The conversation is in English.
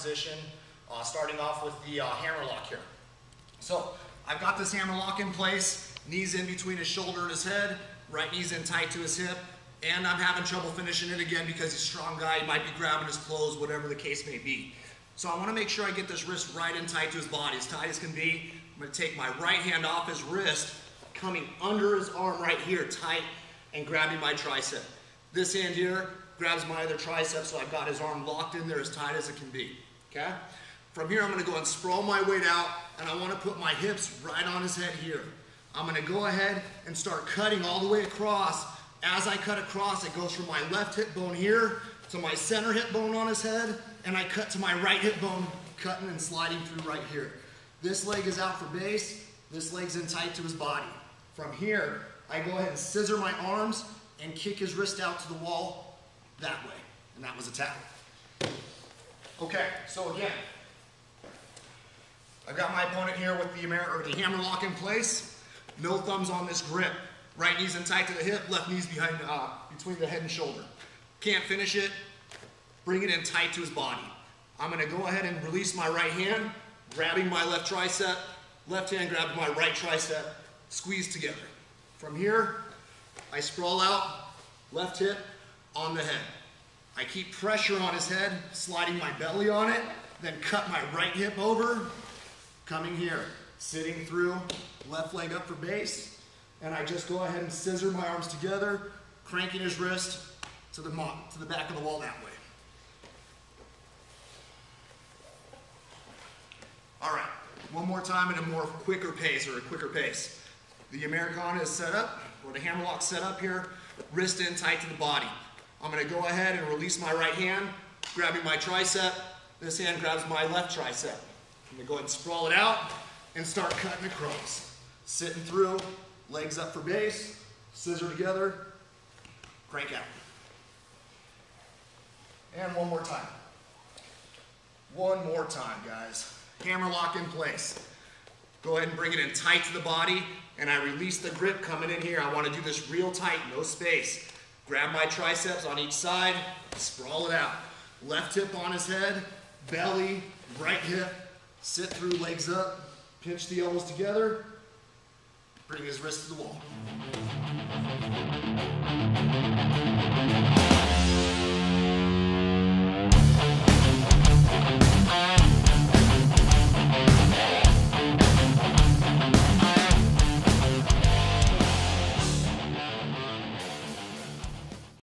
position, starting off with the hammer lock here. So I've got this hammer lock in place, knees in between his shoulder and his head, right knee's in tight to his hip, and I'm having trouble finishing it again because he's a strong guy, he might be grabbing his clothes, whatever the case may be. So I want to make sure I get this wrist right and tight to his body, as tight as can be. I'm going to take my right hand off his wrist, coming under his arm right here, tight, and grabbing my tricep. This hand here grabs my other tricep, so I've got his arm locked in there as tight as it can be, okay? From here, I'm going to go and sprawl my weight out, and I want to put my hips right on his head here. I'm going to go ahead and start cutting all the way across. As I cut across, it goes from my left hip bone here to my center hip bone on his head, and I cut to my right hip bone, cutting and sliding through right here. This leg is out for base, this leg's in tight to his body. From here, I go ahead and scissor my arms and kick his wrist out to the wall that way, and that was a tap. Okay, so again, I've got my opponent here with the hammer lock in place, no thumbs on this grip. Right knee's in tight to the hip, left knee's behind, between the head and shoulder. Can't finish it, bring it in tight to his body. I'm gonna go ahead and release my right hand, grabbing my left tricep, left hand grabs my right tricep, squeeze together. From here, I sprawl out, left hip on the head. I keep pressure on his head, sliding my belly on it, then cut my right hip over, coming here, sitting through, left leg up for base, and I just go ahead and scissor my arms together, cranking his wrist to the back of the wall that way. All right, one more time at a quicker pace. The Americana is set up, or the hammer lock set up here, wrist in tight to the body. I'm gonna go ahead and release my right hand, grabbing my tricep. This hand grabs my left tricep. I'm gonna go ahead and sprawl it out and start cutting across. Sitting through, legs up for base, scissor together, crank out. And one more time. One more time, guys. Hammer lock in place. Go ahead and bring it in tight to the body, and I release the grip coming in here. I want to do this real tight, no space. Grab my triceps on each side, sprawl it out. Left hip on his head, belly, right hip, sit through, legs up, pinch the elbows together, bring his wrist to the wall.